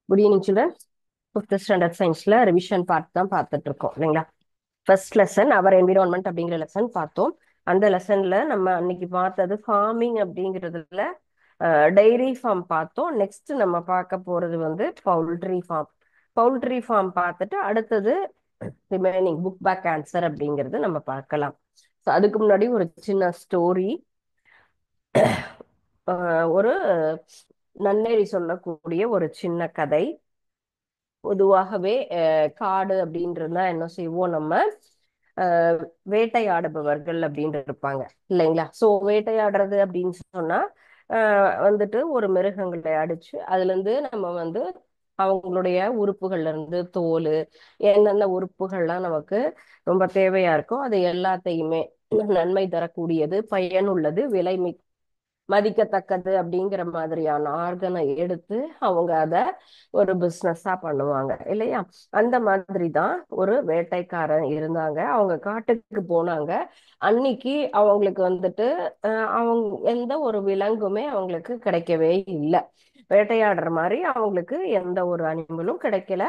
Good evening children. Fifth standard சயின்ஸ்ல revision part தான் பார்த்துட்டு இருக்கோம் இல்லைங்களா? ஃபர்ஸ்ட் லெசன் அவர் என்விரான்மெண்ட் அப்படிங்கிற லெசன் பார்த்தோம். அந்த லெசன்ல நம்ம அன்னைக்கு பார்த்தது ஃபார்மிங் அப்படிங்கிறதுல டைரி ஃபார்ம் பார்த்தோம். நெக்ஸ்ட் நம்ம பார்க்க போறது வந்து பவுல்ட்ரி ஃபார்ம். பவுல்ட்ரி ஃபார்ம் பார்த்துட்டு அடுத்தது ரிமைனிங் புக் பேக் ஆன்சர் அப்படிங்கிறது நம்ம பார்க்கலாம். ஸோ அதுக்கு முன்னாடி ஒரு சின்ன ஸ்டோரி. ஒரு நன்னெறி சொல்லக்கூடிய ஒரு சின்ன கதை. பொதுவாகவே காடு அப்படின்றதுனா என்ன செய்வோம் நம்ம? அஹ் வேட்டையாடுபவர்கள் அப்படின்னு இருப்பாங்க இல்லைங்களா? சோ வேட்டையாடுறது அப்படின்னு சொன்னா வந்துட்டு ஒரு மிருகங்களை அடிச்சு அதுல இருந்து நம்ம வந்து அவங்களுடைய உறுப்புகள்ல இருந்து தோல், என்னென்ன உறுப்புகள்லாம் நமக்கு ரொம்ப தேவையா இருக்கோ அது எல்லாத்தையுமே நன்மை தரக்கூடியது, பயனுள்ளது, விலை மதிக்கத்தக்கது அப்படிங்கிற மாதிரியான ஆர்கனை எடுத்து அவங்க அத ஒரு பிசினஸா பண்ணுவாங்க இல்லையா? அந்த மாதிரி தான் ஒரு வேட்டைக்காரன் இருந்தாங்க. அவங்க காட்டுக்கு போனாங்க. அன்னைக்கு அவங்களுக்கு வந்துட்டு அவங்க எந்த ஒரு விலங்குமே அவங்களுக்கு கிடைக்கவே இல்லை. வேட்டையாடுற மாதிரி அவங்களுக்கு எந்த ஒரு அனிமலும் கிடைக்கல.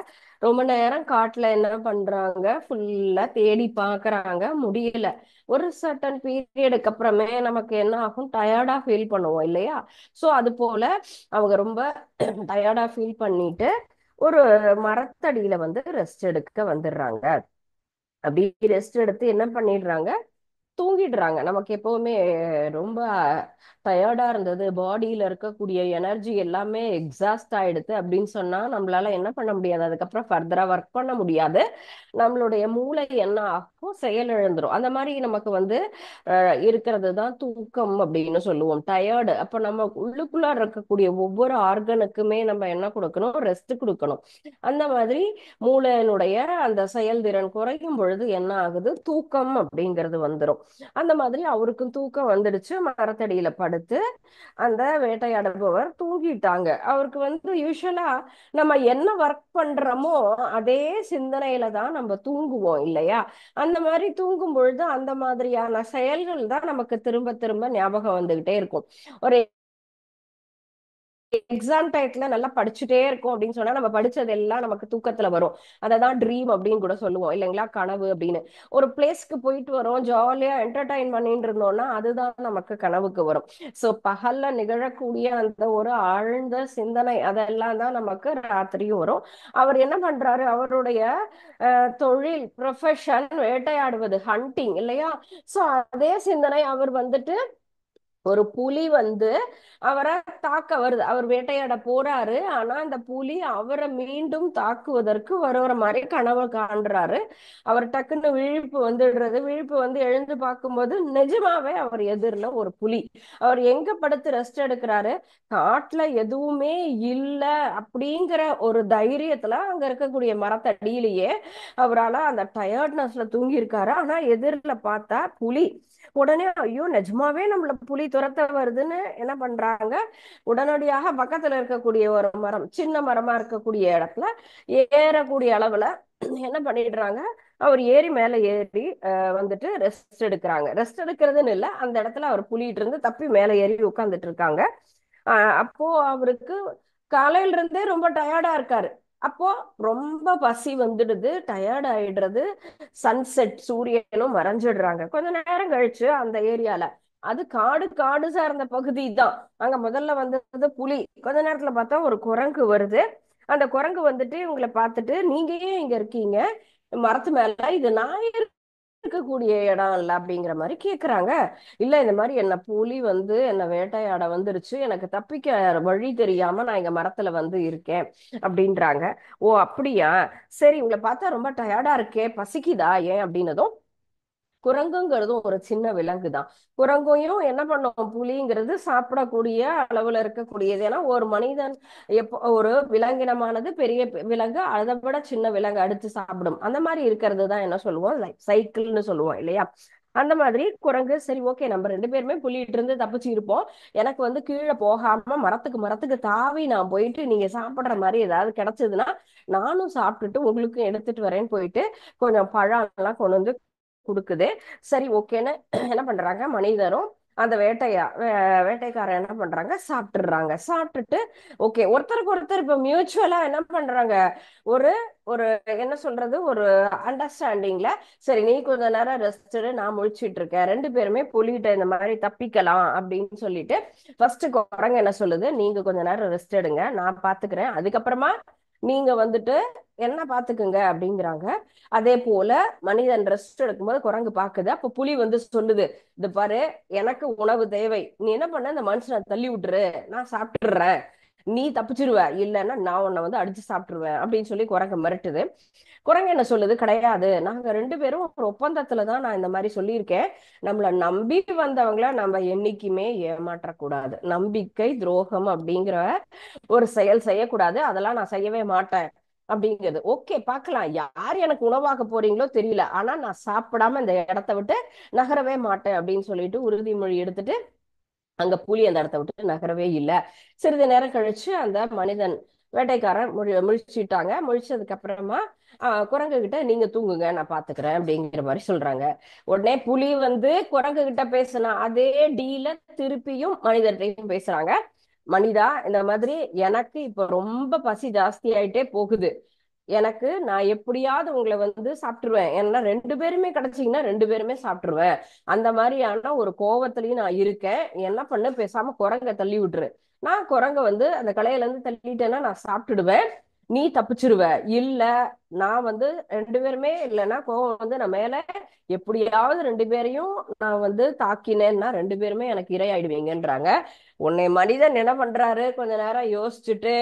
ரொம்ப நேரம் காட்டுல என்ன பண்றாங்க, ஃபுல்லா தேடி பாக்குறாங்க, முடியல. ஒரு சர்டன் பீரியடுக்கு அப்புறமே நமக்கு என்ன ஆகும், டயர்டா ஃபீல் பண்ணுவோம் இல்லையா? சோ அது போல அவங்க ரொம்ப டயர்டா ஃபீல் பண்ணிட்டு ஒரு மரத்தடியில வந்து ரெஸ்ட் எடுக்க வந்துடுறாங்க. அப்படி ரெஸ்ட் எடுத்து என்ன பண்ணிடுறாங்க, தூங்கிடுறாங்க. நமக்கு எப்பவுமே ரொம்ப டயர்டா இருந்தது, பாடியில இருக்கக்கூடிய எனர்ஜி எல்லாமே எக்ஸாஸ்ட் ஆயிடுது அப்படின்னு சொன்னா நம்மளால என்ன பண்ண முடியாது, அதுக்கப்புறம் ஃபர்தரா ஒர்க் பண்ண முடியாது. நம்மளுடைய மூளை என்ன ஆகும், செயலிழந்துரும். அந்த மாதிரி நமக்கு வந்து இருக்கிறது தான் தூக்கம் அப்படின்னு சொல்லுவோம், டயர்டு. அப்ப நம்ம உள்ளுக்குள்ள இருக்கக்கூடிய ஒவ்வொரு ஆர்கனுக்குமே நம்ம என்ன கொடுக்கணும், ரெஸ்ட் கொடுக்கணும். அந்த மாதிரி மூளையினுடைய அந்த செயல்திறன் குறையும் பொழுது என்ன ஆகுது, தூக்கம் அப்படிங்கிறது வந்துடும். அந்த மாதிரி அவருக்கும் தூக்கம் வந்துடுச்சு. மரத்தடியில படுத்து அந்த வேட்டையாடுபவர் தூங்கிட்டாங்க. அவருக்கு வந்து யூஸ்வலா நம்ம என்ன ஒர்க் பண்றோமோ அதே சிந்தனையில தான் நம்ம தூங்குவோம் இல்லையா? அந்த மாதிரி தூங்கும் பொழுது அந்த மாதிரியான செயல்கள் தான் நமக்கு திரும்ப திரும்ப ஞாபகம் வந்துகிட்டே இருக்கும். ஒரு எக்ஸாம் டயத்துல நல்லா படிச்சுட்டே இருக்கும் அப்படின்னு சொன்னா நம்ம படிச்சது எல்லாம் நமக்கு தூக்கத்துல வரும். அததான் ட்ரீம் அப்படின்னு கூட சொல்லுவோம் இல்லைங்களா, கனவு அப்படின்னு. ஒரு பிளேஸ்க்கு போயிட்டு வரோம், ஜாலியா என்டர்டைன் பண்ணிட்டு இருந்தோம்னா அதுதான் நமக்கு கனவுக்கு வரும். சோ பகல்ல நிகழக்கூடிய அந்த ஒரு ஆழ்ந்த சிந்தனை அதெல்லாம் தான் நமக்கு ராத்திரியும் வரும். அவர் என்ன பண்றாரு, அவருடைய தொழில் ப்ரொஃபஷன் வேட்டையாடுவது, ஹண்டிங் இல்லையா? சோ அதே சிந்தனை அவர் வந்துட்டு ஒரு புலி வந்து அவரை தாக்க வருது, அவர் வேட்டையாட போறாரு. ஆனா அந்த புலி அவரை மீண்டும் தாக்குவதற்கு வருகிற மாதிரி கனவு காண்றாரு. அவர் டக்குன்னு விழிப்பு வந்துடுறது. விழிப்பு வந்து எழுந்து பார்க்கும்போது நிஜமாவே அவர் எதிரில ஒரு புலி. அவர் எங்க படுத்து ரெஸ்ட் எடுக்கிறாரு, காட்டுல எதுவுமே இல்ல அப்படிங்கிற ஒரு தைரியத்துல அங்க இருக்கக்கூடிய மரத்தடியிலேயே அவரால் அந்த டயர்ட்னஸ்ல தூங்கி இருக்காரு. ஆனா எதிரில பார்த்தா புலி. உடனே ஐயோ நிஜமாவே நம்மள புலி துரத்த வருதுன்னு என்ன பண்றாங்க, உடனடியாக பக்கத்துல இருக்கக்கூடிய ஒரு மரம், சின்ன மரமா இருக்கக்கூடிய இடத்துல ஏறக்கூடிய அளவுல என்ன பண்ணிடுறாங்க, அவர் ஏறி மேல ஏறி வந்துட்டு ரெஸ்ட் எடுக்கிறாங்க. ரெஸ்ட் எடுக்கிறதுன்னு இல்லை, அந்த இடத்துல அவர் புலிட்டு இருந்து தப்பி மேல ஏறி உட்கார்ந்துட்டு இருக்காங்க. அப்போ அவருக்கு காலையில இருந்தே ரொம்ப டயர்டா இருக்காரு. அப்போ ரொம்ப பசி வந்துடுது, டயர்ட் ஆயிடுறது. சன்செட், சூரியனும் மறைஞ்சிடுறாங்க. கொஞ்ச நேரம் கழிச்சு அந்த ஏரியால, அது காடு, காடு சார்ந்த பகுதி தான். அங்க முதல்ல வந்தது புலி. கொஞ்ச நேரத்துல பார்த்தா ஒரு குரங்கு வருது. அந்த குரங்கு வந்துட்டு இவங்களை பார்த்துட்டு, நீங்க ஏன் இங்க இருக்கீங்க மரத்து மேல, இது நான் இருக்கக்கூடிய இடம் இல்ல அப்படிங்கிற மாதிரி கேக்குறாங்க. இல்ல இந்த மாதிரி என்ன புலி வந்து என்ன வேட்டையாட வந்துருச்சு, எனக்கு தப்பிக்க வழி தெரியாம நான் இங்க மரத்துல வந்து இருக்கேன் அப்படின்றாங்க. ஓ அப்படியா, சரி உங்களை பார்த்தா ரொம்ப டயர்டா இருக்கே, பசிக்குதா ஏன் அப்படின்னதும், குரங்குங்கிறதும் ஒரு சின்ன விலங்கு தான். குரங்கையும் என்ன பண்ணும், புலிங்கிறது சாப்பிடக்கூடிய அளவுல இருக்கக்கூடியது. ஏன்னா ஒரு மனிதன் எப்போ ஒரு விலங்கினமானது பெரிய விலங்கு அதை விட சின்ன விலங்கு அடுத்து சாப்பிடும். அந்த மாதிரி இருக்கிறது தான் என்ன சொல்லுவோம், சைக்கிள்னு சொல்லுவோம் இல்லையா? அந்த மாதிரி குரங்கு, சரி ஓகே நம்ம ரெண்டு பேருமே புலிட்டு இருந்து தப்பிச்சு இருப்போம், எனக்கு வந்து கீழே போகாம மரத்துக்கு மரத்துக்கு தாவி நான் போயிட்டு நீங்க சாப்பிடுற மாதிரி ஏதாவது கிடைச்சதுன்னா நானும் சாப்பிட்டுட்டு உங்களுக்கும் எடுத்துட்டு வரேன்னு போயிட்டு கொஞ்சம் பழம் எல்லாம் கொண்டு வந்து கொடுக்குது. சரி ஓகேன்னு என்ன பண்றாங்க, மனிதரும் அந்த வேட்டைக்காரன் என்ன பண்றாங்க, சாப்பிட்டுறாங்க. சாப்பிட்டுட்டு ஓகே, ஒருத்தருக்கு ஒருத்தர் இப்ப மியூச்சுவலா என்ன பண்றாங்க, ஒரு ஒரு என்ன சொல்றது, ஒரு அண்டர்ஸ்டாண்டிங்ல சரி நீ கொஞ்ச நேரம் ரெஸ்ட் எடு, நான் முழிச்சிட்டு இருக்கேன், ரெண்டு பேருமே புலிகிட்ட இந்த மாதிரி தப்பிக்கலாம் அப்படின்னு சொல்லிட்டு ஃபர்ஸ்ட் குரங்கு என்ன சொல்லுது, நீங்க கொஞ்ச நேரம் ரெஸ்ட் எடுங்க, நான் பாத்துக்கிறேன், அதுக்கப்புறமா நீங்க வந்துட்டு என்ன பாத்துக்குங்க அப்படிங்கிறாங்க. அதே போல மனிதன் ரெஸ்ட் எடுக்கும்போது குரங்கு பாக்குது. அப்ப புலி வந்து சொல்லுது, இது பாரு, எனக்கு உணவு தேவை, நீ என்ன பண்ண, இந்த மனுஷனை தள்ளி விட்டுரு, நான் சாப்பிட்டுறேன், நீ தப்பிச்சிருவ, இல்லைன்னா நான் உன்னை வந்து அடிச்சு சாப்பிட்டுருவேன் அப்படின்னு சொல்லி குரங்கு மிரட்டுது. குரங்கு என்ன சொல்லுது, கிடையாது, நாங்க ரெண்டு பேரும் ஒரு ஒப்பந்தத்துலதான் நான் இந்த மாதிரி சொல்லியிருக்கேன், நம்மள நம்பி வந்தவங்கள நம்ம என்னைக்குமே ஏமாற்றக்கூடாது, நம்பிக்கை துரோகம் அப்படிங்கிற ஒரு செயல் செய்யக்கூடாது, அதெல்லாம் நான் செய்யவே மாட்டேன் அப்படிங்கிறது. ஓகே, பார்க்கலாம், யார் எனக்கு உணவாக்க போறீங்களோ தெரியல, ஆனா நான் சாப்பிடாம இந்த இடத்த விட்டு நகரவே மாட்டேன் அப்படின்னு சொல்லிட்டு உறுதிமொழி எடுத்துட்டு அங்க புலி அந்த இடத்த விட்டு நகரவே இல்லை. சிறிது நேரம் கழிச்சு அந்த மனிதன் வேட்டைக்காரன் முழிச்சுட்டாங்க. முழிச்சதுக்கு அப்புறமா குரங்கு கிட்ட, நீங்க தூங்குங்க, நான் பாத்துக்கிறேன் அப்படிங்கிற மாதிரி சொல்றாங்க. உடனே புலி வந்து குரங்கு கிட்ட பேசின அதே டீல திருப்பியும் மனிதர்கிட்டையும் பேசுறாங்க. மனிதா, இந்த மாதிரி எனக்கு இப்ப ரொம்ப பசி ஜாஸ்தி ஆயிட்டே போகுது, எனக்கு நான் எப்படியாவது உங்களை வந்து சாப்பிட்டுருவேன், ஏன்னா ரெண்டு பேருமே கிடைச்சீங்கன்னா ரெண்டு பேருமே சாப்பிட்டுருவேன், அந்த மாதிரியான ஒரு கோவத்திலயும் நான் இருக்கேன், என்ன பண்ண, பேசாம குரங்க தள்ளி விட்டுரு, நான் குரங்க வந்து அந்த கலையில இருந்து தள்ளிட்டேன்னா நான் சாப்பிட்டுடுவேன், நீ தப்பிச்சிருவ, இல்ல நான் வந்து ரெண்டு பேருமே இல்லைன்னா கோவம் வந்து நான் மேல எப்படியாவது ரெண்டு பேரையும் நான் வந்து தாக்கினேன்னா ரெண்டு பேருமே எனக்கு இரையாயிடுவீங்கன்றாங்க. உன்னை மனிதன் என்ன பண்றாரு, கொஞ்ச நேரம் யோசிச்சுட்டு,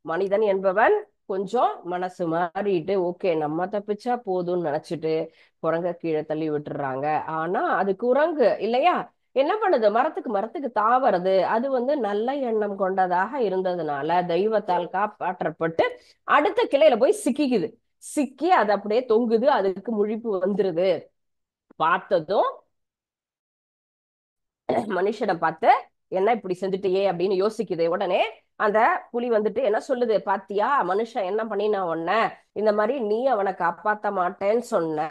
மனிதன் என்பவன் கொஞ்சம் மனசு மாறிட்டு ஓகே நம்ம தப்பிச்சா போதும்னு நினைச்சிட்டு குரங்க கீழே தள்ளி விட்டுறாங்க. ஆனா அது குரங்கு இல்லையா, என்ன பண்ணுது, மரத்துக்கு மரத்துக்கு தாவறது, அது வந்து நல்ல எண்ணம் கொண்டதாக இருந்ததுனால தெய்வத்தால் காப்பாற்றப்பட்டு அடுத்த கிளையில போய் சிக்கிக்குது. சிக்கி அது அப்படியே தொங்குது, அதுக்கு முழிப்பு வந்துருது. பார்த்ததும் மனுஷனை பார்த்து, என்ன இப்படி செஞ்சுட்டியே அப்படின்னு யோசிக்குது. உடனே அந்த புலி வந்துட்டு என்ன சொல்லுது, பாத்தியா மனுஷன் என்ன பண்ணினா உன்ன, இந்த மாதிரி நீ அவனை காப்பாத்த மாட்டேன்னு சொன்ன,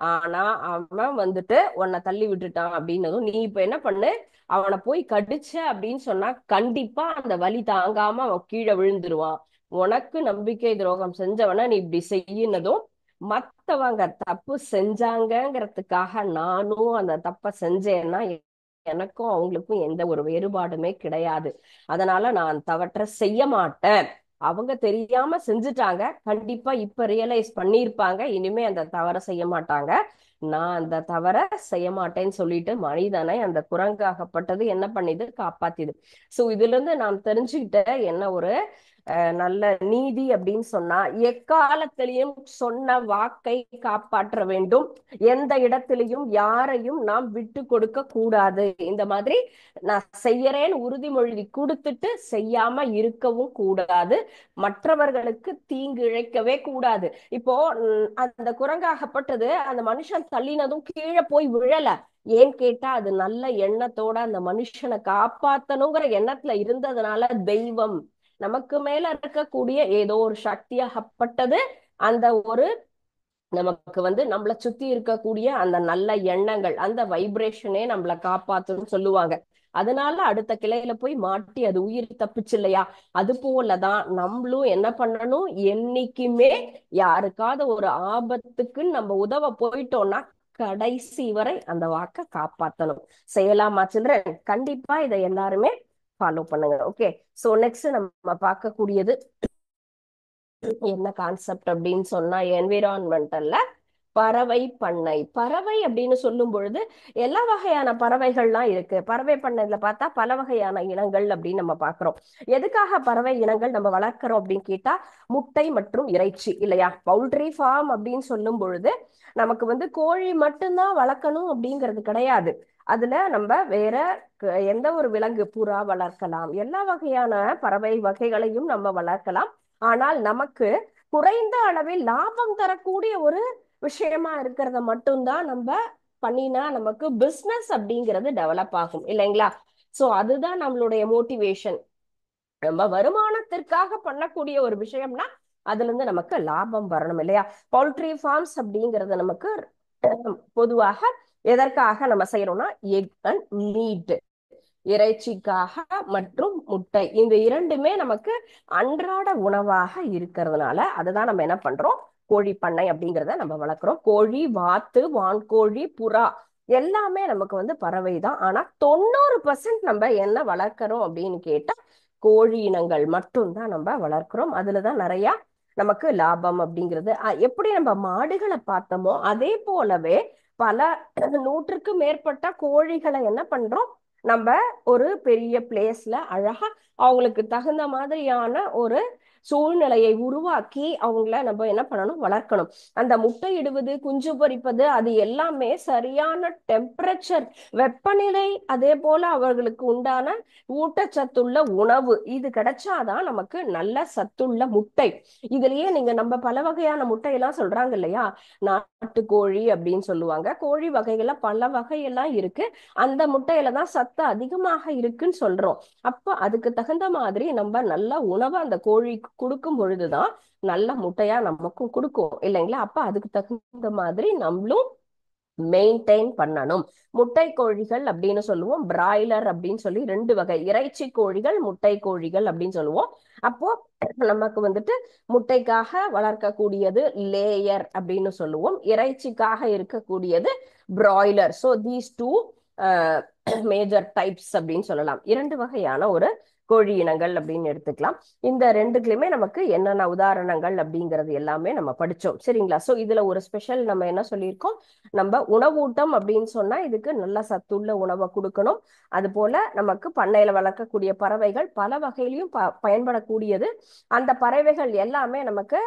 ஆனா அவன் வந்துட்டு உன்னை தள்ளி விட்டுட்டான் அப்படின்னதும் நீ இப்ப என்ன பண்ணு, அவனை போய் கடிச்ச அப்படின்னு சொன்னா கண்டிப்பா அந்த வலி தாங்காம அவன் கீழே விழுந்துருவான், உனக்கு நம்பிக்கை துரோகம் செஞ்சவன நீ இப்படி செய்யினதும் மத்தவங்க தப்பு செஞ்சாங்கங்கிறதுக்காக நானும் அந்த தப்ப செஞ்சேன்னா எனக்கும் அவங்களுக்கும் எந்த ஒரு வேறுபாடுமே கிடையாது, அதனால நான் தவற்ற செய்ய மாட்டேன், அவங்க தெரியாம செஞ்சுட்டாங்க, கண்டிப்பா இப்ப ரியலைஸ் பண்ணிருப்பாங்க, இனிமே அந்த தவற செய்ய மாட்டாங்க, நான் அந்த தவற செய்ய மாட்டேன்னு சொல்லிட்டு மனிதனை அந்த குரங்காகப்பட்டது என்ன பண்ணிது, காப்பாத்திது. சோ இதுல இருந்து நாம் தெரிஞ்சுக்கிட்ட என்ன ஒரு நல்ல நீதி அப்படின்னு சொன்னா, எக்காலத்திலையும் சொன்ன வாக்கை காப்பாற்ற வேண்டும், எந்த இடத்திலையும் யாரையும் நாம் விட்டு கொடுக்க கூடாது, இந்த மாதிரி நான் செய்யறேன்னு உறுதிமொழி கொடுத்துட்டு செய்யாம இருக்கவும் கூடாது, மற்றவர்களுக்கு தீங்கு இழைக்கவே கூடாது. இப்போ அந்த குரங்காகப்பட்டது அந்த மனுஷன் தள்ளினதும் கீழே போய் விழல, ஏன் கேட்டா அது நல்ல எண்ணத்தோட அந்த மனுஷனை காப்பாத்தணுங்கிற எண்ணத்துல இருந்ததுனால தெய்வம், நமக்கு மேல இருக்கக்கூடிய ஏதோ ஒரு சக்தியாகப்பட்டது அந்த ஒரு நமக்கு வந்து நம்மளை சுத்தி இருக்கக்கூடிய அந்த நல்ல எண்ணங்கள், அந்த வைப்ரேஷனே நம்மளை காப்பாத்துன்னு சொல்லுவாங்க. அதனால அடுத்த கிளையில போய் மாட்டி அது உயிர் தப்பிச்சு இல்லையா, அது போலதான் நம்மளும் என்ன பண்ணணும், என்னைக்குமே யாருக்காவது ஒரு ஆபத்துக்கு நம்ம உதவ போயிட்டோம்னா கடைசி வரை அந்த வாக்க காப்பாத்தணும். செய்யலாமா சில்ட்ரன்? கண்டிப்பா இதை எல்லாருமே ஃபாலோ பண்ணுங்க. ஓகே, சோ நெக்ஸ்ட் நம்ம பார்க்கக்கூடியது என்ன கான்செப்ட் அப்படின்னு சொன்னா, என்விரான்மெண்டல்ல பறவை பண்ணை. பறவை அப்படின்னு சொல்லும் பொழுது எல்லா வகையான பறவைகள்லாம் இருக்கு. பறவை பண்ணையில பார்த்தா பல வகையான இனங்கள் அப்படின்னு நம்ம பாக்குறோம். எதுக்காக பறவை இனங்கள் நம்ம வளர்க்கிறோம் அப்படின்னு கேட்டா, முட்டை மற்றும் இறைச்சி இல்லையா. பவுல்ட்ரி ஃபார்ம் அப்படின்னு சொல்லும் பொழுது நமக்கு வந்து கோழி மட்டும்தான் வளர்க்கணும் அப்படிங்கிறது கிடையாது, அதுல நம்ம வேற எந்த ஒரு விலங்கு, புறா வளர்க்கலாம், எல்லா வகையான பறவை வகைகளையும் நம்ம வளர்க்கலாம். ஆனால் நமக்கு குறைந்த அளவில் லாபம் தரக்கூடிய ஒரு விஷயமா இருக்கிறத மட்டும்தான் நம்ம பண்ணினா நமக்கு பிசினஸ் அப்படிங்கிறது டெவலப் ஆகும் இல்லைங்களா. சோ அதுதான் நம்மளுடைய மோட்டிவேஷன். நம்ம வருமானத்திற்காக பண்ணக்கூடிய ஒரு விஷயம்னா அதுல இருந்து நமக்கு லாபம் வரணும் இல்லையா. பவுல்ட்ரி ஃபார்ம்ஸ் அப்படிங்கறது நமக்கு பொதுவாக எதற்காக நம்ம செய்யறோம்னா, எக் அண்ட் மீட், இறைச்சிக்காக மற்றும் முட்டை, இந்த இரண்டுமே நமக்கு அன்றாட உணவாக இருக்கிறதுனால அதுதான் நம்ம என்ன பண்றோம், கோழி பண்ணை அப்படிங்கிறத நம்ம வளர்க்குறோம். கோழி, வாத்து, வான்கோழி, புறா எல்லாமே நமக்கு பறவை தான். ஆனா 90% நம்ம என்ன வளர்க்கிறோம் அப்படின்னு கேட்டா கோழி இனங்கள் மட்டும்தான் நம்ம வளர்க்கிறோம். அதுலதான் நிறைய நமக்கு லாபம் அப்படிங்கிறது. எப்படி நம்ம மாடுகளை பார்த்தோமோ அதே போலவே பல நூற்றுக்கு மேற்பட்ட கோழிகளை என்ன பண்றோம், நம்ம ஒரு பெரிய பிளேஸ்ல அழகா அவங்களுக்கு தகுந்த மாதிரியான ஒரு சூழ்நிலையை உருவாக்கி அவங்கள நம்ம என்ன பண்ணணும், வளர்க்கணும். அந்த முட்டை இடுவது, குஞ்சு பொரிப்பது, அது எல்லாமே சரியான டெம்பரேச்சர், வெப்பநிலை, அதே போல அவர்களுக்கு உண்டான ஊட்டச்சத்துள்ள உணவு இது கிடைச்சாதான் நமக்கு நல்ல சத்துள்ள முட்டை. இதுலயே நீங்க நம்ம பல வகையான முட்டையெல்லாம் சொல்றாங்க இல்லையா, நாட்டுக்கோழி அப்படின்னு சொல்லுவாங்க. கோழி வகைகள்ல பல வகையெல்லாம் இருக்கு. அந்த முட்டையில தான் சத்து அதிகமாக இருக்குன்னு சொல்றோம். அப்ப அதுக்கு தகுந்த மாதிரி நம்ம நல்ல உணவை அந்த கோழிக்கு கொடுக்கும் பொழுதுதான் நல்ல முட்டையா நமக்கும் கொடுக்கும் இல்லைங்களா. அப்ப அதுக்கு தகுந்த மாதிரி நம்மளும் மெயின்டைன் பண்ணணும். முட்டை கோழிகள் அப்படின்னு சொல்லுவோம், பிராய்லர் அப்படின்னு சொல்லி ரெண்டு வகை, இறைச்சி கோழிகள், முட்டை கோழிகள் அப்படின்னு சொல்லுவோம். அப்போ நமக்கு முட்டைக்காக வளர்க்கக்கூடியது லேயர் அப்படின்னு சொல்லுவோம், இறைச்சிக்காக இருக்கக்கூடியது broiler. So these two major types அப்படின்னு சொல்லலாம். இரண்டு வகையான ஒரு கோழி இனங்கள் அப்படின்னு எடுத்துக்கலாம். இந்த ரெண்டுக்குலயுமே நமக்கு என்னென்ன உதாரணங்கள் அப்படிங்கிறது எல்லாமே நம்ம படிச்சோம் சரிங்களா. சோ இதுல ஒரு ஸ்பெஷல் நம்ம என்ன சொல்லியிருக்கோம், நம்ம உணவூட்டம் அப்படின்னு சொன்னா இதுக்கு நல்ல சத்துள்ள உணவை கொடுக்கணும். அது போல நமக்கு பண்ணையில வளர்க்கக்கூடிய பறவைகள் பல வகையிலையும் பயன்படக்கூடியது. அந்த பறவைகள் எல்லாமே நமக்கு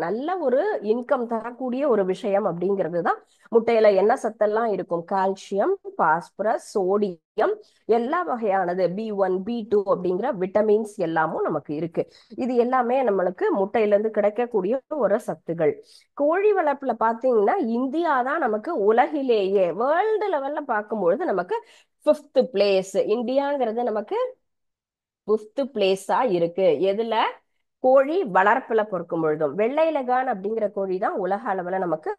நல்ல ஒரு இன்கம் தரக்கூடிய ஒரு விஷயம் அப்படிங்கிறது தான். முட்டையில என்ன சத்தெல்லாம் இருக்கும், கால்சியம், பாஸ்பரஸ், சோடியம், எல்லா வகையானது B1 B2 அப்படிங்கிற விட்டமின்ஸ் எல்லாமும் நமக்கு இருக்கு. இது எல்லாமே நம்மளுக்கு முட்டையில இருந்து கிடைக்கக்கூடிய ஒரு சத்துகள். கோழி வளர்ப்புல பாத்தீங்கன்னா இந்தியா தான் நமக்கு உலகிலேயே வேர்ல்டு லெவல்ல பார்க்கும்பொழுது நமக்கு 5th பிளேஸ். இந்தியாங்கிறது நமக்கு 5th பிளேஸா இருக்கு. எதுல, கோழி வளர்ப்புல பொறுக்கும் பொழுதும். வெள்ளை லகான் அப்படிங்கிற கோழி தான் உலக அளவுல நமக்கு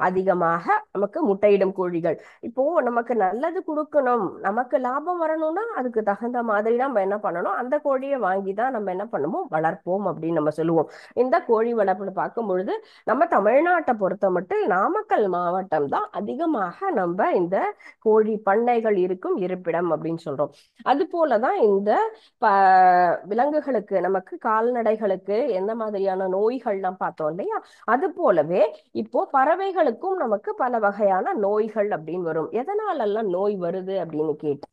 அதிகமாக நமக்கு முட்டையிடும் கோழிகள். இப்போ நமக்கு நல்லது கொடுக்கணும், நமக்கு லாபம் வரணும்னா அதுக்கு தகுந்த மாதிரி நம்ம என்ன பண்ணணும், அந்த கோழியை வாங்கி தான் நம்ம என்ன பண்ணுவோம், வளர்ப்போம் அப்படின்னு நம்ம சொல்லுவோம். இந்த கோழி வளர்ப்புல பார்க்கும் பொழுது நம்ம தமிழ்நாட்டை பொறுத்த மட்டும் நாமக்கல் மாவட்டம் தான் அதிகமாக நம்ம இந்த கோழி பண்ணைகள் இருக்கும் இருப்பிடம் அப்படின்னு சொல்றோம். அது போலதான் இந்த விலங்குகளுக்கு, நமக்கு கால்நடைகளுக்கு எந்த மாதிரியான நோய்கள்லாம் பார்த்தோம் இல்லையா, அது போலவே இப்போ பறவைகளுக்கும் நமக்கு பல வகையான நோய்கள் அப்படின்னு வரும். எதனாலெல்லாம் நோய் வருது அப்படின்னு கேட்டா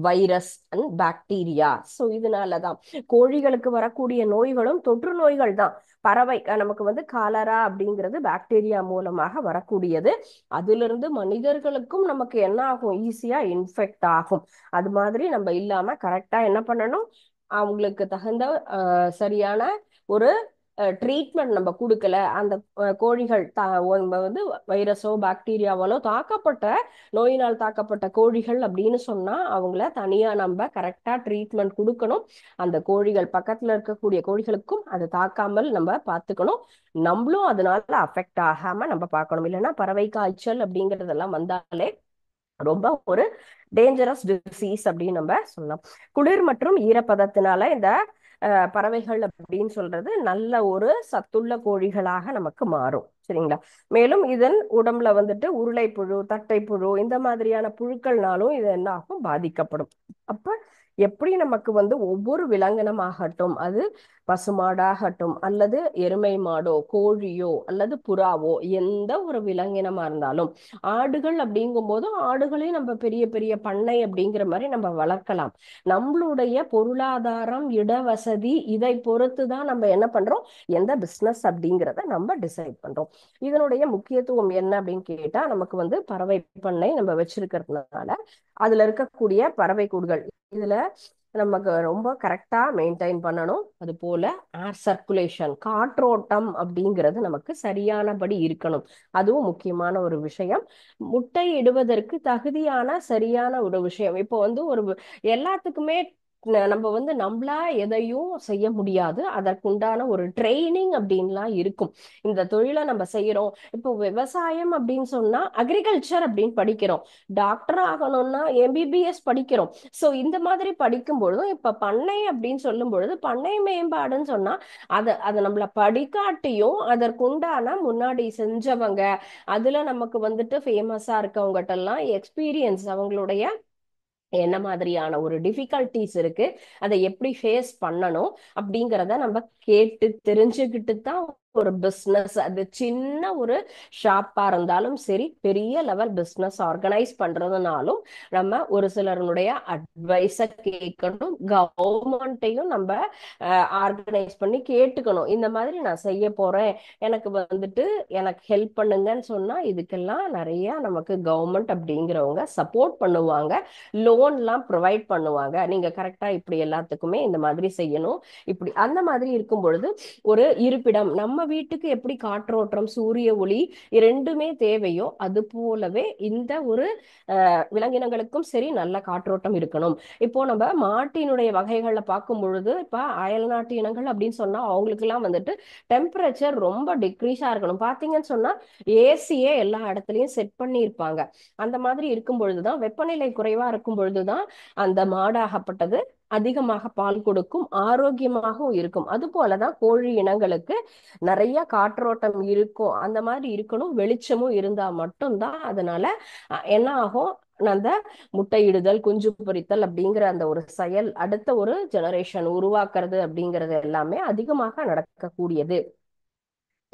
வைரஸ் அண்ட் பாக்டீரியா. ஸோ இதனாலதான் கோழிகளுக்கு வரக்கூடிய நோய்களும் தொற்று நோய்கள் தான். பறவை நமக்கு காலரா அப்படிங்கிறது பாக்டீரியா மூலமாக வரக்கூடியது. அதிலிருந்து மனிதர்களுக்கும் நமக்கு என்ன ஆகும், ஈஸியா இன்ஃபெக்ட் ஆகும். அது மாதிரி நம்ம இல்லாம கரெக்டா என்ன பண்ணணும், அவங்களுக்கு தகுந்த சரியான ஒரு ட்ரீட்மெண்ட் நம்ம கொடுக்கல, அந்த கோழிகள் வைரஸோ பாக்டீரியாவாலோ தாக்கப்பட்ட, நோயினால் தாக்கப்பட்ட கோழிகள் அப்படின்னு சொன்னா அவங்கள தனியா நம்ம கரெக்டா ட்ரீட்மெண்ட் கொடுக்கணும். அந்த கோழிகள் பக்கத்துல இருக்கக்கூடிய கோழிகளுக்கும் அது தாக்காமல் நம்ம பார்த்துக்கணும். நம்மளும் அதனால அஃபெக்ட் ஆகாம நம்ம பார்க்கணும். இல்லைன்னா பறவை காய்ச்சல் அப்படிங்கறதெல்லாம் வந்தாலே ரொம்ப ஒரு டேஞ்சரஸ் டிசீஸ் அப்படின்னு நம்ம சொல்லலாம். குளிர் மற்றும் ஈரப்பதத்தினால இந்த பறவைகள் அப்படின்னு சொல்றது நல்ல ஒரு சத்துள்ள கோழிகளாக நமக்கு மாறும் சரிங்களா. மேலும் இதன் உடம்புல உருளைப்புழு, தட்டைப்புழு, இந்த மாதிரியான புழுக்கள்னாலும் இது என்ன ஆகும், பாதிக்கப்படும். அப்ப எப்படி நமக்கு ஒவ்வொரு விலங்கினமாகட்டும், அது பசுமாடாகட்டும் அல்லது எருமை மாடோ, கோழியோ அல்லது புறாவோ, எந்த ஒரு விலங்கினமா இருந்தாலும், ஆடுகள் அப்படிங்கும் போது ஆடுகளையும் நம்ம பெரிய பெரிய பண்ணை அப்படிங்கிற மாதிரி நம்ம வளர்க்கலாம். நம்மளுடைய பொருளாதாரம், இடவசதி, இதை பொறுத்து தான் நம்ம என்ன பண்றோம், எந்த பிசினஸ் அப்படிங்கிறத நம்ம டிசைட் பண்றோம். இதனுடைய முக்கியத்துவம் என்ன அப்படின்னு கேட்டா, நமக்கு பறவை பண்ணை நம்ம வச்சிருக்கிறதுனால அதுல இருக்கக்கூடிய பறவை கூடுகள் இதுல நமக்கு ரொம்ப கரெக்டா மெயின்டைன் பண்ணணும். அது போல ஏர் சர்க்குலேஷன், காற்றோட்டம் அப்படிங்கிறது நமக்கு சரியானபடி இருக்கணும். அதுவும் முக்கியமான ஒரு விஷயம். முட்டை இடுவதற்கு தகுதியான சரியான ஒரு விஷயம். இப்போ ஒரு எல்லாத்துக்குமே நம்ம வந்து நம்மளா எதையும் செய்ய முடியாது. அதற்குண்டான ஒரு ட்ரைனிங் அப்படின்லாம் இருக்கும். இந்த தொழிலை நம்ம செய்யறோம். இப்போ விவசாயம் அப்படின்னு சொன்னா அக்ரிகல்ச்சர் அப்படின்னு படிக்கிறோம். டாக்டர் ஆகணும்னா எம்பிபிஎஸ் படிக்கிறோம். சோ இந்த மாதிரி படிக்கும் பொழுதும் இப்ப பண்ணை அப்படின்னு சொல்லும் பொழுது பண்ணை மேம்பாடுன்னு சொன்னா அதை நம்மள படிக்காட்டியும் அதற்குண்டான முன்னாடி செஞ்சவங்க, அதுல நமக்கு வந்துட்டு ஃபேமஸா இருக்கவங்ககிட்ட எல்லாம் எக்ஸ்பீரியன்ஸ், அவங்களுடைய என்ன மாதிரியான ஒரு டிஃபிகல்டிஸ் இருக்கு, அதை எப்படி ஃபேஸ் பண்ணணும் அப்படிங்கிறத நம்ம கேட்டு தெரிஞ்சுக்கிட்டு தான் ஒரு பிஸ்னஸ், அது சின்ன ஒரு ஷாப்பா இருந்தாலும் சரி, பெரிய லெவல் பிஸ்னஸ் ஆர்கனைஸ் பண்றதுனாலும் நம்ம ஒரு சிலருடைய அட்வைஸ கேட்கணும். கவர்மெண்ட்டையும் நம்ம ஆர்கனைஸ் பண்ணி கேட்டுக்கணும். இந்த மாதிரி நான் செய்ய போறேன், எனக்கு வந்துட்டு எனக்கு ஹெல்ப் பண்ணுங்கன்னு சொன்னா இதுக்கெல்லாம் நிறைய நமக்கு கவர்மெண்ட் அப்படிங்கிறவங்க சப்போர்ட் பண்ணுவாங்க. லோன்லாம் ப்ரொவைட் பண்ணுவாங்க. நீங்க கரெக்டா இப்படி எல்லாத்துக்குமே இந்த மாதிரி செய்யணும். இப்படி அந்த மாதிரி இருக்கும் பொழுது ஒரு இருப்பிடம், நம்ம வீட்டுக்கு எப்படி காற்றோட்டம், சூரிய ஒளி இரண்டுமே தேவையோ அது போலவே இந்த ஒரு விலங்கினங்களுக்கும் சரி நல்ல காற்றோட்டம் இருக்கணும். இப்போ நம்ம மாட்டினுடைய வகைகளை பார்க்கும் பொழுது இப்ப அயல்நாட்டு இனங்கள் அப்படின்னு சொன்னா அவங்களுக்கு எல்லாம் வந்துட்டு டெம்பரேச்சர் ரொம்ப டிக்ரீஸா இருக்கணும். பாத்தீங்கன்னு சொன்னா ஏசியே எல்லா இடத்துலயும் செட் பண்ணி இருப்பாங்க. அந்த மாதிரி இருக்கும் பொழுதுதான், வெப்பநிலை குறைவா இருக்கும் பொழுதுதான் அந்த மாடாகப்பட்டது அதிகமாக பால் கொடுக்கும், ஆரோக்கியமாகவும் இருக்கும். அது போலதான் கோழி இனங்களுக்கு நிறைய காற்றோட்டம் இருக்கும், அந்த மாதிரி இருக்கணும். வெளிச்சமும் இருந்தா மட்டும்தான் அதனால என்ன ஆகும், அந்த முட்டையிடுதல், குஞ்சு பொரித்தல் அப்படிங்கிற அந்த ஒரு செயல் அடுத்த ஒரு ஜெனரேஷன் உருவாக்குறது அப்படிங்கிறது எல்லாமே அதிகமாக நடக்கக்கூடியது.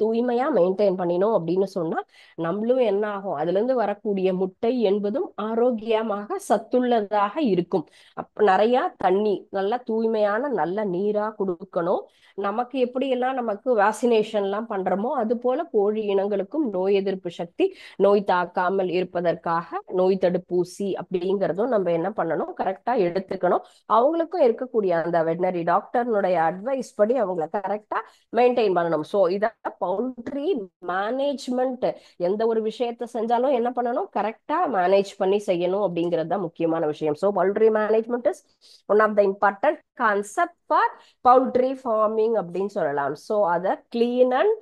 தூய்மையா மெயின்டைன் பண்ணினோம் அப்படின்னு சொன்னா நம்மளும் என்ன ஆகும், அதுல இருந்து வரக்கூடிய முட்டை என்பதும் ஆரோக்கியமாக சத்துள்ளதாக இருக்கும். அப்ப நிறைய தண்ணி, நல்ல தூய்மையான நல்ல நீரா கொடுக்கணும். நமக்கு எப்படி எல்லாம் நமக்கு வேக்சினேஷன் எல்லாம் பண்றோமோ அது போல கோழி இனங்களுக்கும் நோய் எதிர்ப்பு சக்தி, நோய் தாக்காமல் இருப்பதற்காக நோய் தடுப்பூசி அப்படிங்கிறதும் நம்ம என்ன பண்ணணும், கரெக்டா எடுத்துக்கணும். அவங்களுக்கும் இருக்கக்கூடிய அந்த வெட்டனரி டாக்டர்னுடைய அட்வைஸ் படி அவங்கள கரெக்டா மெயின்டைன் பண்ணணும். ஸோ இத பவுல்ட்ரி மேனேஜ்மெண்ட், எந்த ஒரு விஷயத்த செஞ்சாலும் என்ன பண்ணணும், கரெக்டா மேனேஜ் பண்ணி செய்யணும் அப்படிங்கிறது தான் முக்கியமான விஷயம். So poultry management is one of the important concept for poultry farming அப்படின்னு சொல்லலாம். ஸோ அதை கிளீன் அண்ட்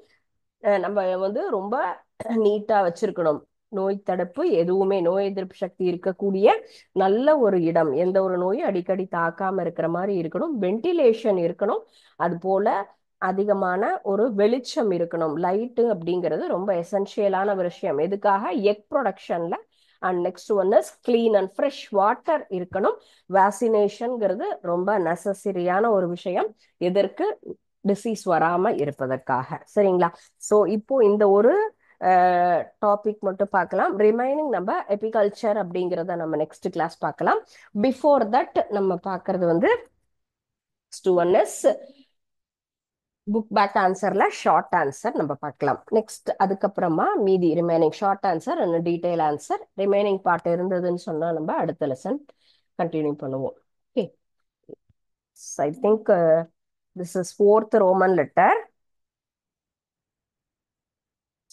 நம்ம வந்து ரொம்ப நீட்டா வச்சிருக்கணும். நோய் தடுப்பு எதுவுமே, நோய் எதிர்ப்பு சக்தி இருக்கக்கூடிய நல்ல ஒரு இடம், எந்த ஒரு நோயும் அடிக்கடி தாக்காம இருக்கிற மாதிரி இருக்கணும். வென்டிலேஷன் இருக்கணும். அது போல அதிகமான ஒரு வெளிச்சம் இருக்கணும். லைட்டு அப்படிங்கிறது ரொம்ப எசென்சியலான விஷயம். எதுக்காக, எக் ப்ரொடக்ஷன்ல. And next one is clean and fresh water இருக்கணும். வேக்சினேஷன்ங்கிறது ரொம்ப நெசசரியான ஒரு விஷயம். எதற்கு, டிசீஸ் வராம இருப்பதற்காக. சரிங்களா? சோ இப்போ இந்த ஒரு டாபிக் மட்டும் பார்க்கலாம். ரிமைனிங் நம்ம எபிகல்ச்சர் அப்படிங்கிறத நம்ம நெக்ஸ்ட் கிளாஸ் பார்க்கலாம். பிஃபோர் தட் நம்ம பார்க்கறது வந்து ஒன் இஸ் புக் பேக் ஆன்சர்ல ஷார்ட் ஆன்சர் நம்ம பார்க்கலாம். நெக்ஸ்ட் அதுக்கப்புறமா மீதி remaining short answer and detail answer remaining part இருந்ததுன்னு சொன்னா நம்ம அடுத்த லெசன் கண்டினியூ பண்ணுவோம். Okay, I think this is fourth Roman letter,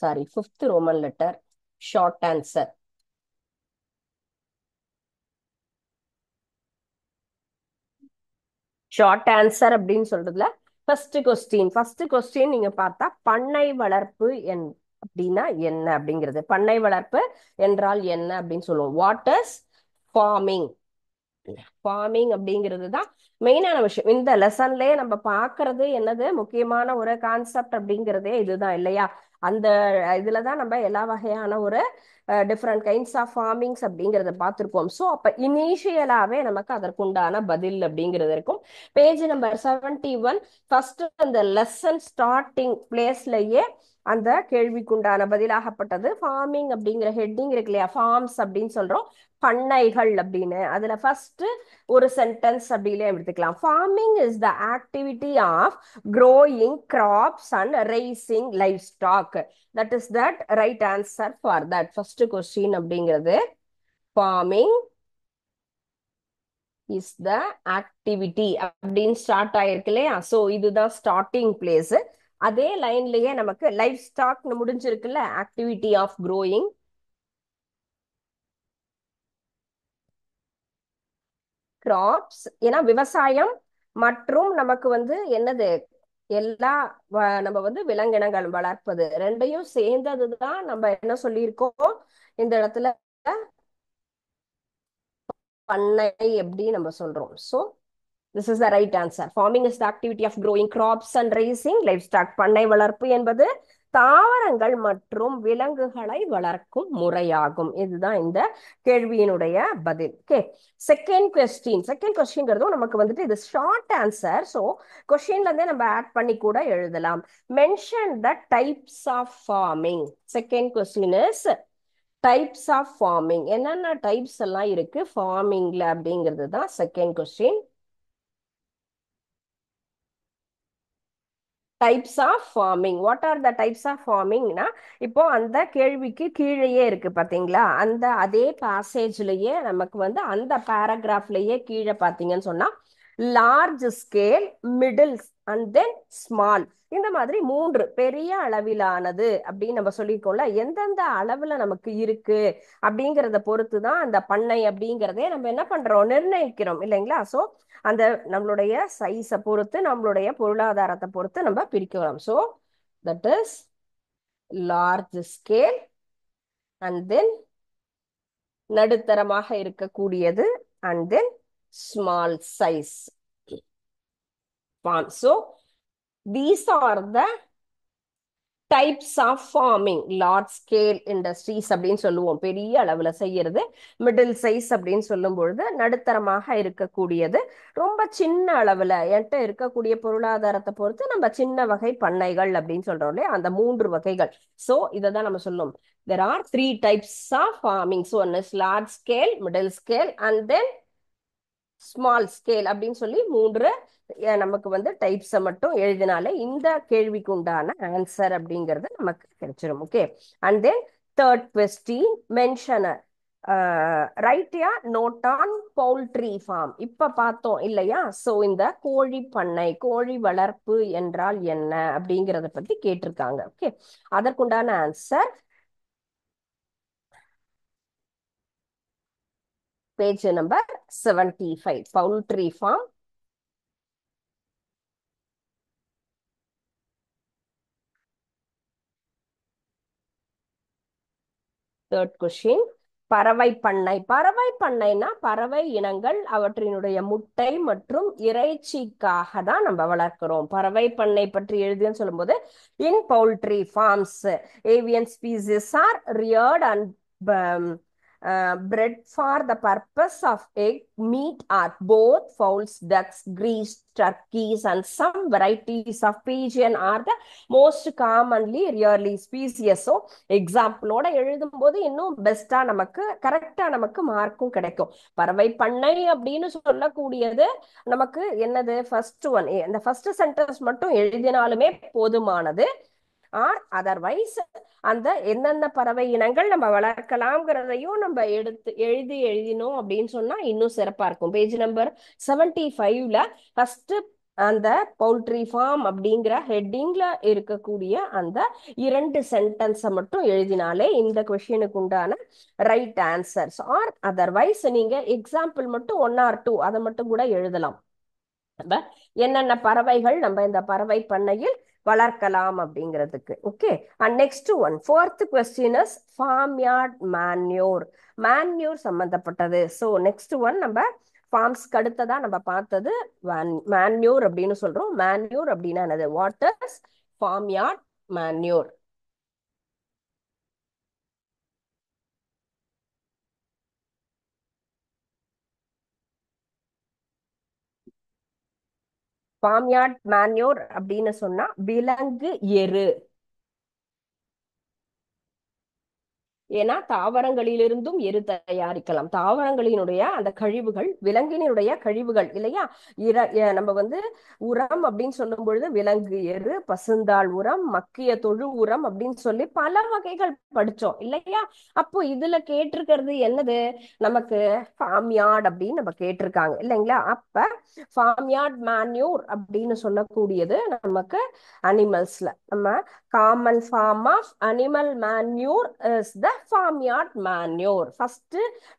sorry fifth Roman letter, short answer. Short answer அப்படின்னு சொல்றதுல ஃபர்ஸ்ட் கொஸ்டின் நீங்க பார்த்தா பண்ணை வளர்ப்பு அப்படின்னா என்ன அப்படிங்கிறது. பண்ணை வளர்ப்பு என்றால் என்ன அப்படின்னு சொல்லுவோம். What is farming? ஃபார்மிங் அப்படிங்கிறது தான் மெயினான விஷயம். இந்த லெசன்லயே நம்ம பாக்குறது என்னது, முக்கியமான ஒரு கான்செப்ட் அப்படிங்கிறதே இதுதான் இல்லையா? அந்த இதுலதான் நம்ம எல்லா வகையான ஒரு டிஃப்ரெண்ட் கைண்ட்ஸ் ஆஃப் ஃபார்மிங்ஸ் அப்படிங்கிறத பார்த்துருக்கோம். ஸோ அப்ப இனிஷியலாவே நமக்கு அதற்குண்டான பதில் அப்படிங்கிறது இருக்கும். பேஜ் நம்பர் 71 ஃபர்ஸ்ட் அந்த லெசன் ஸ்டார்டிங் பிளேஸ்லயே அந்த கேள்விக்குண்டான பதிலாகப்பட்டது ஃபார்மிங் அப்படிங்கிற ஹெட்டிங் இருக்கு இல்லையா, ஃபார்ம்ஸ் அப்படின்னு சொல்றோம், பண்ணைகள் அப்படின்னு. அதுல ஃபர்ஸ்ட் ஒரு சென்டென்ஸ் அப்படிலே எடுத்துக்கலாம். Farming is the activity of growing crops and raising livestock. That is that right answer for that first question அப்படிங்கிறது. ஃபார்மிங் இஸ் த ஆக்டிவிட்டி அப்படின்னு ஸ்டார்ட் ஆயிருக்கு இல்லையா? ஸோ இதுதான் ஸ்டார்டிங் பிளேஸ். அதே லைன்லயே நமக்கு லைஃப் ஸ்டாக் முடிஞ்சிருக்குல்ல, ஆக்டிவிட்டி ஆஃப் growing. கிராப்ஸ், ஏன்னா விவசாயம் மற்றும் நமக்கு வந்து என்னது எல்லா நம்ம வந்து விலங்கினங்கள் வளர்ப்பது ரெண்டையும் சேர்ந்ததுதான் நம்ம என்ன சொல்லியிருக்கோம் இந்த இடத்துல பண்ணை எப்படி நம்ம சொல்றோம். So this is the right answer. Farming is the activity of growing crops and raising livestock. பண்ணை வளர்ப்பு என்பது தாவரங்கள் மற்றும் விலங்குகளை வளர்க்கும் முறையாகும். இதுதான் இந்த கேள்வியினுடைய பதில். ஓகே, செகண்ட் கொஸ்டின்ங்கிறதும் நமக்கு வந்துட்டு இது ஷார்ட் ஆன்சர். ஸோ கொஸ்டின்ல இருந்தே நம்ம ஆட் பண்ணி கூட எழுதலாம். Mention the types of farming. Second question is types of farming. என்னென்ன டைப்ஸ் எல்லாம் இருக்கு ஃபார்மிங்ல அப்படிங்கிறது தான் second question. Types of farming. What are the types of ஃபார்மிங்னா இப்போ அந்த கேள்விக்கு கீழேயே இருக்கு பாத்தீங்களா, அந்த அதே பேசேஜ்லயே நமக்கு வந்து அந்த பேராகிராஃப்லயே கீழே பாத்தீங்கன்னு சொன்னா large scale, middle and then small, இந்த மாதிரி மூன்று பெரிய அளவிலானது அப்படின்னு நம்ம சொல்லியிருக்கோம்ல. எந்தெந்த அளவுல நமக்கு இருக்கு அப்படிங்கிறத பொறுத்து தான் அந்த பண்ணை அப்படிங்கிறதே நம்ம என்ன பண்றோம் நிர்ணயிக்கிறோம் இல்லைங்களா. ஸோ அந்த நம்மளுடைய சைஸை பொறுத்து நம்மளுடைய பொருளாதாரத்தை பொறுத்து நம்ம பிரிக்கிறோம். So that is large scale and then நடுத்தரமாக இருக்கக்கூடியது and then small size farm. So these are the types of farming. Large scale industries அப்படின்னு சொல்லுவோம், பெரிய அளவுல செய்யறது. மிடில் சைஸ் அப்படின்னு சொல்லும் பொழுது நடுத்தரமாக இருக்கக்கூடியது. ரொம்ப சின்ன அளவுல என்கிட்ட இருக்கக்கூடிய பொருளாதாரத்தை பொறுத்து நம்ம சின்ன வகை பண்ணைகள் அப்படின்னு சொல்றோம் இல்லையா, அந்த மூன்று வகைகள். ஸோ இதை தான் நம்ம சொல்லும். There are three types of farming. So one is large scale, middle scale and then small scale அப்படின்னு சொல்லி மூன்று நமக்கு வந்து டைப்ஸை மட்டும் எழுதினாலே இந்த கேள்விக்கு உண்டான ஆன்சர் அப்படிங்கிறது நமக்கு கிடைச்சிடும். Okay, and then third question mention write a note on poultry farm. இப்ப பார்த்தோம் இல்லையா, சோ இந்த கோழி பண்ணை, கோழி வளர்ப்பு என்றால் என்ன அப்படிங்கிறத பத்தி கேட்டிருக்காங்க. ஓகே, அதற்குண்டான answer page number 75, poultry form. Third question பறவை பண்ணை. பறவை பண்ணைனா பறவை இனங்கள் அவற்றினுடைய முட்டை மற்றும் இறைச்சிக்காக தான் நம்ம வளர்க்கிறோம். பறவை பண்ணை பற்றி எழுதுன்னு சொல்லும்போது in poultry farms avian species are reared and bred for the purpose of egg, meat are both fowls, ducks, geese, turkeys and some varieties of pigeon are the most commonly rarely species. So எக்ஸாம்பிளோட எழுதும் போது இன்னும் பெஸ்டா நமக்கு கரெக்டா நமக்கு மார்க்கும் கிடைக்கும். பறவை பண்ணை அப்படின்னு சொல்லக்கூடியது நமக்கு என்னது ஃபர்ஸ்ட் ஒன், இந்த ஃபர்ஸ்ட் சென்டென்ஸ் மட்டும் எழுதினாலுமே போதுமானது. ஆர் அதர்வைஸ் அந்த என்னென்ன பறவை இனங்கள் நம்ம வளர்க்கலாம்ங்கிறதையும் நம்ம எழுதினோம் அப்படின்னு சொன்னா இன்னும் சிறப்பா இருக்கும். பேஜ் நம்பர் 75ல ஃபர்ஸ்ட் அந்த பவுல்ட்ரி ஃபார்ம் அப்படிங்கிற ஹெட்டிங்ல இருக்கக்கூடிய அந்த இரண்டு சென்டென்ஸை மட்டும் எழுதினாலே இந்த கொஸ்டினுக்கு உண்டான ரைட் ஆன்சர்ஸ். ஆர் அதர்வைஸ் நீங்க எக்ஸாம்பிள் மட்டும் 1 or 2 அதை மட்டும் கூட எழுதலாம். நம்ம என்னென்ன பறவைகள் நம்ம இந்த பறவை பண்ணையில் வளர்க்கலாம் அப்படிங்கிறதுக்கு. Okay, and next one fourth question is form yard manure. Manure சம்பந்தப்பட்டது. ஸோ நெக்ஸ்ட் ஒன் நம்ம ஃபார்ம்ஸ்க்கு அடுத்ததா நம்ம பார்த்தது மேன்யூர் அப்படின்னு சொல்றோம். மேன்யூர் அப்படின்னா என்னது, what is form yard manure? Form yard manure அப்படின்னு சொன்னா விலங்கு எரு. ஏன்னா தாவரங்களிலிருந்தும் எரு தயாரிக்கலாம். தாவரங்களினுடைய அந்த கழிவுகள், விலங்கினுடைய கழிவுகள் இல்லையா, நம்ம வந்து உரம் அப்படின்னு சொல்லும் பொழுது விலங்கு எரு, பசுந்தாள் உரம், மக்கிய தொழு உரம் அப்படின்னு சொல்லி பல வகைகள் படிச்சோம் இல்லையா. அப்போ இதுல கேட்டிருக்கிறது என்னது, நமக்கு ஃபார்ம் யார்ட் அப்படின்னு நம்ம கேட்டிருக்காங்க இல்லைங்களா. அப்ப ஃபார்ம் யார்ட் மேன்யூர் அப்படின்னு சொல்லக்கூடியது நமக்கு அனிமல்ஸ்ல நம்ம common form of animal manure is the farm yard manure. First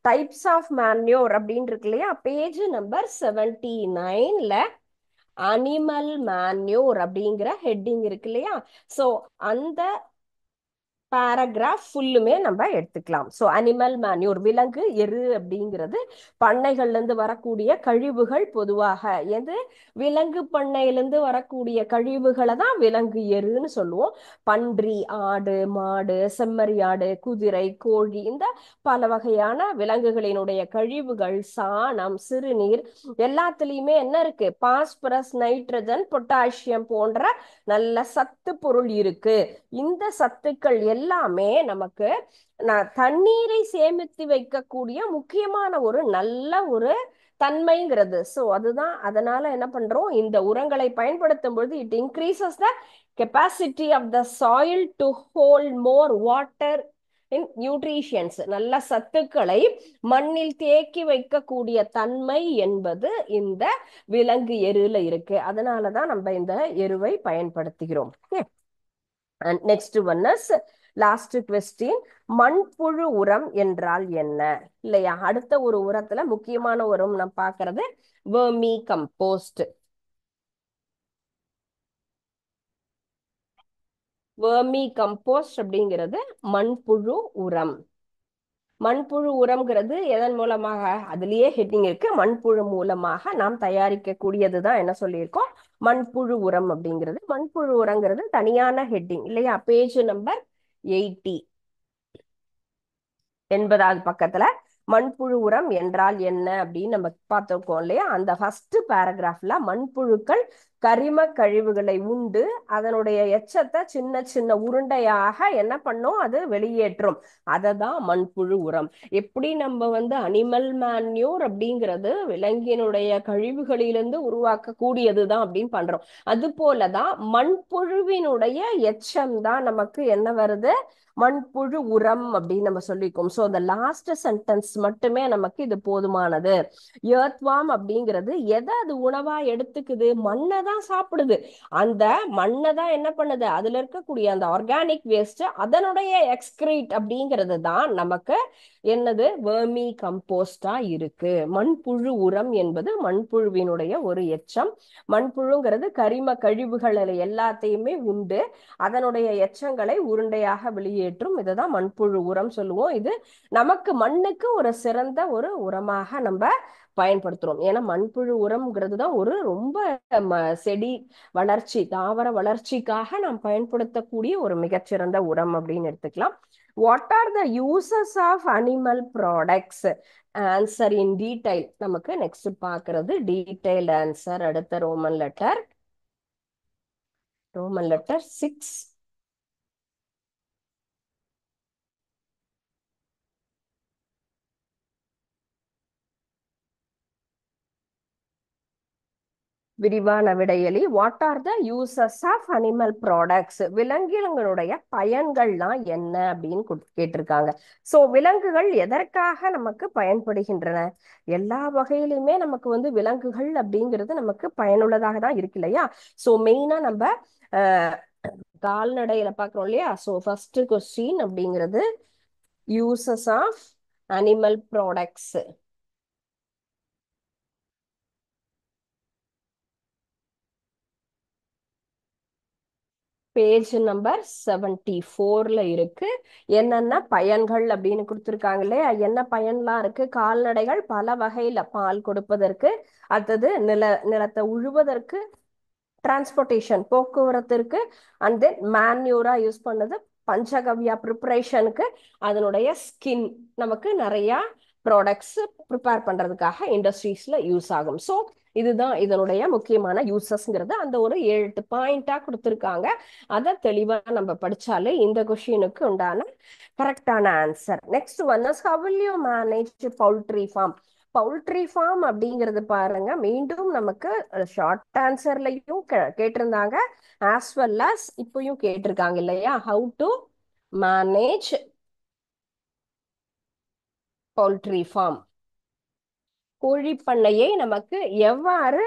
types of manure அப்படின்னு இருக்கு இல்லையா, பேஜ் நம்பர் 79ல அனிமல் மேன்யூர் அப்படிங்கிற ஹெட்டிங் இருக்கு இல்லையா. சோ அந்த பேராகிராஃப் ஃபுல்லுமே நம்ம எடுத்துக்கலாம். ஸோ அனிமல் மேன்யூர், விலங்கு எரு அப்படிங்கிறது பண்ணைகள்ல இருந்து வரக்கூடிய கழிவுகள். பொதுவாக எது, விலங்கு பண்ணையிலிருந்து வரக்கூடிய கழிவுகளை தான் விலங்கு எருன்னு சொல்லுவோம். பன்றி, ஆடு, மாடு, செம்மறி ஆடு, குதிரை, கோழி, இந்த பல வகையான விலங்குகளினுடைய கழிவுகள், சாணம், சிறுநீர் எல்லாத்துலயுமே என்ன இருக்கு, பாஸ்பரஸ், நைட்ரஜன், பொட்டாசியம் போன்ற நல்ல சத்து பொருள் இருக்கு. இந்த சத்துக்கள் எல்லாமே நமக்கு தண்ணீரை சேமித்து வைக்கக்கூடிய முக்கியமான ஒரு நல்ல ஒரு தன்மைங்கிறது. சோ அதுதான், அதனால என்ன பண்றோம், இந்த உரங்களை பயன்படுத்தும் பொழுது it increases the capacity of the soil to hold more water in nutritions. நல்ல சத்துக்களை மண்ணில் தேக்கி வைக்கக்கூடிய தன்மை என்பது இந்த விலங்கு எருல இருக்கு. அதனாலதான் நம்ம இந்த எருவை பயன்படுத்துகிறோம். And next one is last question. மண்புழு உரம் என்றால் என்ன இல்லையா. அடுத்த ஒரு உரத்துல முக்கியமான உரம் நம்ம பார்க்கிறது வெர்மி கம்போஸ்ட். வெர்மி கம்போஸ்ட் அப்படிங்கிறது மண்புழு உரம். மண்புழு உரம்ங்கிறது எதன் மூலமாக, அதுலயே ஹெட்டிங் இருக்கு, மண்புழு மூலமாக நாம் தயாரிக்கக்கூடியதுதான் என்ன சொல்லியிருக்கோம், மண்புழு உரம் அப்படிங்கிறது. மண்புழு உரங்கிறது தனியான ஹெட்டிங் இல்லையா, பேஜ் நம்பர் 80, 80வது பக்கத்துல மண்புழு உரம் என்றால் என்ன அப்படின்னு நம்ம பார்த்திருக்கோம் இல்லையா. அந்த ஃபர்ஸ்ட் பேராகிராஃப்ல மண்புழுக்கள் கரிம கழிவுகளை உண்டு அதனுடைய எச்சத்தை சின்ன சின்ன உருண்டையாக என்ன பண்ணும், அது வெளியேற்றும். அததான் மண்புழு உரம். எப்படி நம்ம அனிமல் மேன்யூர் அப்படிங்கிறது விலங்கினுடைய கழிவுகளிலிருந்து உருவாக்கக்கூடியதுதான் அப்படின்னு பண்றோம். அது போலதான் மண்புழுவினுடைய எச்சம் தான் நமக்கு என்ன வருது, மண்புழு உரம் அப்படின்னு நம்ம சொல்லிக்கோம். சோ அந்த லாஸ்ட் சென்டென்ஸ் மட்டுமே நமக்கு இது போதுமானது. எர்த்வாம் அப்படிங்கிறது எதை அது உணவா எடுத்துக்குது, மண்ணை தான் சாப்பிடுது. அந்த மண்ணை தான் என்ன பண்ணுது, அதுல இருக்கக்கூடிய அந்த ஆர்கானிக் வேஸ்ட் அதனுடைய எக்ஸ்கிரீட் அப்படிங்கிறது தான் நமக்கு என்னது, வெர்மி கம்போஸ்டா இருக்கு. மண்புழு உரம் என்பது மண்புழுவினுடைய ஒரு எச்சம். மண்புழுங்கிறது கரிம கழிவுகள் எல்லாத்தையுமே உண்டு அதனுடைய எச்சங்களை உருண்டையாக வெளியேற்றும். இதுதான் மண்புழு உரம் சொல்லுவோம். இது நமக்கு மண்ணுக்கு ஒரு சிறந்த ஒரு உரமாக நம்ம பயன்படுத்துறோம். ஏன்னா மண்புழு உரம்ங்கிறது தான் ஒரு ரொம்ப செடி வளர்ச்சி, தாவர வளர்ச்சிக்காக நாம் பயன்படுத்தக்கூடிய ஒரு மிகச்சிறந்த உரம் அப்படின்னு எடுத்துக்கலாம். What are the uses of animal products, answer in detail. நமக்கு நெக்ஸ்ட் பார்க்கிறது டீடைல்ட் ஆன்சர். அடுத்த ரோமன் லெட்டர் 6. விரிவான விடையளி. What are the uses of animal products, விலங்குகளுடைய பயன்கள்லாம் என்ன அப்படின்னு கேட்டிருக்காங்க. சோ விலங்குகள் எதற்காக நமக்கு பயன்படுகின்றன, எல்லா வகையிலுமே நமக்கு விலங்குகள் அப்படிங்கிறது நமக்கு பயனுள்ளதாக தான் இருக்கு இல்லையா. சோ மெயினா நம்ம கால்நடையில பாக்குறோம் இல்லையா. சோ ஃபர்ஸ்ட் கொஸ்டின் அப்படிங்கிறது uses of animal products, page number 74ல இருக்கு. என்னென்ன பயன்கள் அப்படின்னு கொடுத்துருக்காங்க இல்லையா. என்ன பயன்லாம் இருக்கு, கால்நடைகள் பல வகையில பால் கொடுப்பதற்கு, அடுத்தது நிலத்தை உழுவதற்கு, டிரான்ஸ்போர்டேஷன் போக்குவரத்திற்கு, அண்ட் தென் மேன்யூரா யூஸ் பண்ணது, பஞ்சகவ்யா ப்ரிப்பரேஷனுக்கு, அதனுடைய ஸ்கின் நமக்கு நிறைய ப்ராடக்ட்ஸ் ப்ரிப்பேர் பண்றதுக்காக இண்டஸ்ட்ரீஸ்ல யூஸ் ஆகும். ஸோ இதுதான் இதனுடைய முக்கியமான யூசஸ்ங்கிறது. அந்த ஒரு 7 பாயிண்டா கொடுத்துருக்காங்க. அதை தெளிவா நம்ம படிச்சாலே இந்த கொஸ்டினுக்கு உண்டான கரெக்டான answer. Next one is how will you manage poultry form. Poultry form அப்படிங்கிறது பாருங்க, மீண்டும் நமக்கு ஷார்ட் ஆன்சர்லயும் கேட்டிருந்தாங்க, ஆஸ் வெல் அஸ் இப்பயும் கேட்டிருக்காங்க இல்லையா. How to manage poultry farm, கோழிப்பண்ணையை நமக்கு எவ்வாறு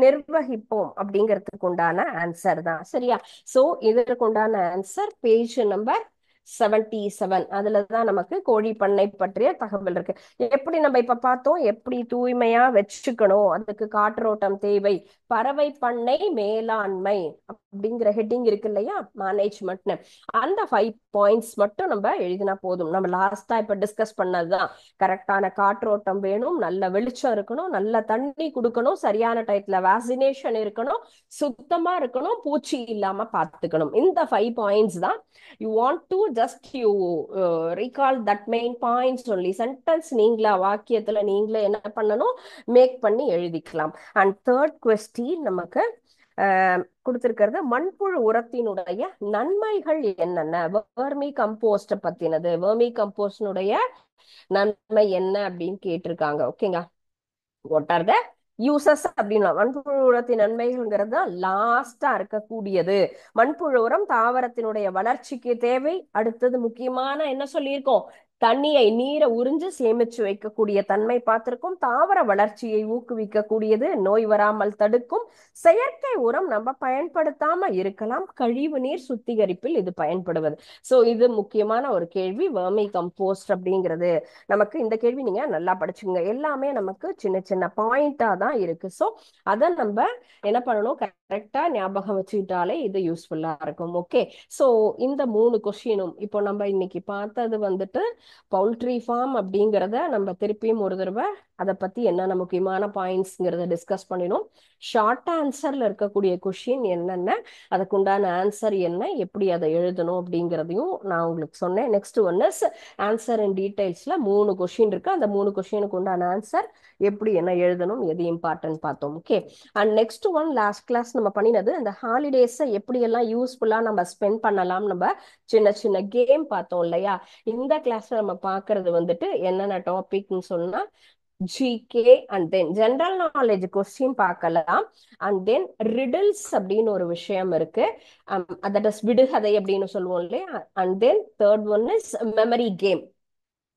நிர்வகிப்போம் அப்படிங்கிறதுக்கு உண்டான ஆன்சர் தான் சரியா. சோ இதற்கு உண்டான ஆன்சர் பேஜ் நம்பர் 77 அதுலதான் நமக்கு கோழி பண்ணை பற்றிய தகவல் இருக்கு. எப்படி நம்ம இப்ப பார்த்தோம், எப்படி தூய்மையா வச்சுக்கணும், அதுக்கு காற்றோட்டம் தேவை, பறவை பண்ணை மேலாண்மை அப்படிங்கிற ஹெட்டிங் இருக்கு இல்லையா, மேனேஜ்மெண்ட். அந்த 5 பாயிண்ட்ஸ் மட்டும் நம்ம எழுதினா போதும். நம்ம லாஸ்டா இப்ப டிஸ்கஸ் பண்ணதுதான். கரெக்டான காற்றோட்டம் வேணும், நல்ல வெளிச்சம் இருக்கணும், நல்ல தண்ணி கொடுக்கணும், சரியான டயத்துல வேக்சினேஷன் இருக்கணும், சுத்தமா இருக்கணும், பூச்சி இல்லாம பார்த்துக்கணும். இந்த 5 பாயிண்ட்ஸ் தான். You want to just you recall that main points only. Sentence நீங்களா, வாக்கியத்துல நீங்களே என்ன பண்ணணும், மேக் பண்ணி எழுதிக்கலாம். அண்ட் தேர்ட் கொஸ்டின் நமக்கு கொடுத்திருக்கிறது, மண்புழு உரத்தினுடைய நன்மைகள் என்னென்ன, வெர்மி கம்போஸ்ட் பத்தினது. வெர்மி கம்போஸ்டினுடைய நன்மை என்ன அப்படின்னு கேட்டிருக்காங்க. ஓகேங்க, வாட் ஆர் த யூசஸ் அப்படின்னா, மண்புழு உரத்தின் நன்மைகள்ங்கிறது லாஸ்டா இருக்கக்கூடியது. மண்புழு உரம் தாவரத்தினுடைய வளர்ச்சிக்கு தேவை. அடுத்தது முக்கியமான என்ன சொல்லியிருக்கோம், தண்ணியை, நீரை உறிஞ்சு சேமிச்சு வைக்கக்கூடிய தன்மை பார்த்திருக்கோம். தாவர வளர்ச்சியை ஊக்குவிக்கக்கூடியது, நோய் வராமல் தடுக்கும். செயற்கை உரம் நம்ம பயன்படுத்தாம இருக்கலாம், கழிவு நீர் சுத்திகரிப்பில் இது பயன்படுவது. சோ இது முக்கியமான ஒரு கேள்வி, வெர்மி கம்போஸ்ட் அப்படிங்கிறது. நமக்கு இந்த கேள்வி நீங்க நல்லா படிச்சுங்க, எல்லாமே நமக்கு சின்ன சின்ன பாயிண்டா தான் இருக்கு. சோ அதை நம்ம என்ன பண்ணணும், கரெக்டா ஞாபகம் வச்சுக்கிட்டாலே இது யூஸ்ஃபுல்லா இருக்கும். ஓகே, சோ இந்த 3 கொஸ்டினும் இப்போ நம்ம இன்னைக்கு பார்த்தது வந்துட்டு பவுல்ட்ரி ஃபார்ம் அப்படிங்கிறத நம்ம திருப்பியும் ஒரு தடவை அதை பத்தி என்னென்ன முக்கியமான பாயிண்ட்ஸ்ங்கிறத டிஸ்கஸ் பண்ணினோம். ஷார்ட் ஆன்சர்ல இருக்கக்கூடிய கொஸ்டின் என்னென்ன, அதுக்குண்டான ஆன்சர் என்ன, எப்படி அதை எழுதணும் அப்படிங்கிறதையும் நான் உங்களுக்கு சொன்னேன். Next one is answer in டீடைல்ஸ்ல 3 கொஸ்டின் இருக்கு. அந்த 3 கொஸ்டினுக்கு உண்டான ஆன்சர் எப்படி என்ன எழுதணும், எது இம்பார்ட்டன்ட் பார்த்தோம். Okay, and next one last class நம்ம பண்ணினது, அந்த ஹாலிடேஸை எப்படி எல்லாம் யூஸ்ஃபுல்லா நம்ம ஸ்பெண்ட் பண்ணலாம், நம்ம சின்ன சின்ன கேம் பார்த்தோம் இல்லையா. இந்த கிளாஸ்ல நம்ம பார்க்கறது வந்துட்டு என்னென்ன டாபிக்னு சொன்னா, GK and then general knowledge question பார்க்கலாம். அண்ட் தென் ரிடில்ஸ் அப்படின்னு ஒரு விஷயம் இருக்கு, தட் இஸ் விடுகதை அப்படின்னு சொல்லுவோம் இல்லையா. And then third one is memory game.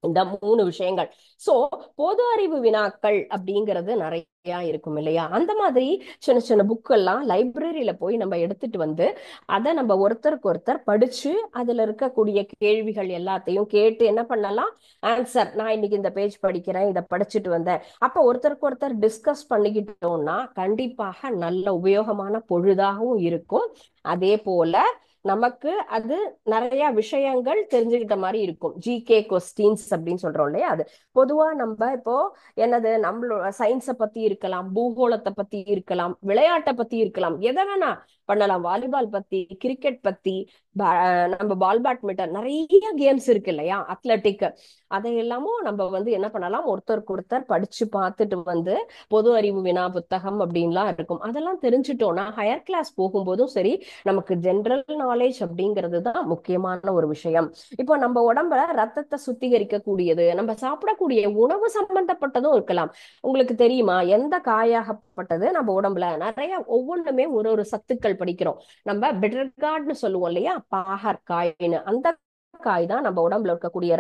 இந்த 3 விஷயங்கள். சோ பொது அறிவு வினாக்கள் அப்படிங்கிறது நிறைய இருக்கும் இல்லையா. அந்த மாதிரி சின்ன சின்ன புக் எல்லாம் லைப்ரரியில போய் நம்ம எடுத்துட்டு வந்து அதை நம்ம ஒருத்தருக்கு ஒருத்தர் படிச்சு அதுல இருக்கக்கூடிய கேள்விகள் எல்லாத்தையும் கேட்டு என்ன பண்ணலாம், ஆன்சர், நான் இன்னைக்கு இந்த பேஜ் படிக்கிறேன், இதை படிச்சுட்டு வந்தேன், அப்ப ஒருத்தருக்கு ஒருத்தர் டிஸ்கஸ் பண்ணிக்கிட்டோம்னா கண்டிப்பாக நல்ல உபயோகமான பொழுதாகவும் இருக்கும். அதே போல நமக்கு அது நிறைய விஷயங்கள் தெரிஞ்சுக்கிட்ட மாதிரி இருக்கும். ஜிகே கொஸ்டின்ஸ் அப்படின்னு சொல்றோம் இல்லையா, அது பொதுவா நம்ம இப்போ என்னது, நம்மளோட சயின்ஸை பத்தி இருக்கலாம், பூகோளத்தை பத்தி இருக்கலாம், விளையாட்டை பத்தி இருக்கலாம், எதை வேணா பண்ணலாம். வாலிபால் பத்தி, கிரிக்கெட் பத்தி, நம்ம பால் பேட்மிண்டன், நிறைய கேம்ஸ் இருக்கு இல்லையா, அத்லட்டிக், அதை எல்லாமும் நம்ம வந்து என்ன பண்ணலாம், ஒருத்தருக்கு ஒருத்தர் படிச்சு பார்த்துட்டு வந்து பொது அறிவு வினா புத்தகம் அப்படின்லாம் இருக்கும், அதெல்லாம் தெரிஞ்சுட்டோம்னா ஹையர் கிளாஸ் போகும்போதும் சரி நமக்கு ஜென்ரல் நாலேஜ் அப்படிங்கிறது தான் முக்கியமான ஒரு விஷயம். இப்போ நம்ம உடம்புல ரத்தத்தை சுத்திகரிக்க கூடியது, நம்ம சாப்பிடக்கூடிய உணவு சம்பந்தப்பட்டதும் இருக்கலாம். உங்களுக்கு தெரியுமா, எந்த காயாகப்பட்டது நம்ம உடம்புல நிறைய ஒவ்வொன்றுமே ஒரு ஒரு சத்துக்கள் படிக்கிறோம். நம்ம பெட்டர்கார்ட்னு சொல்லுவோம் இல்லையா, பாகற் காய்னு, அந்த காய் தான் நம்ம உடம்புல இருக்கக்கூடிய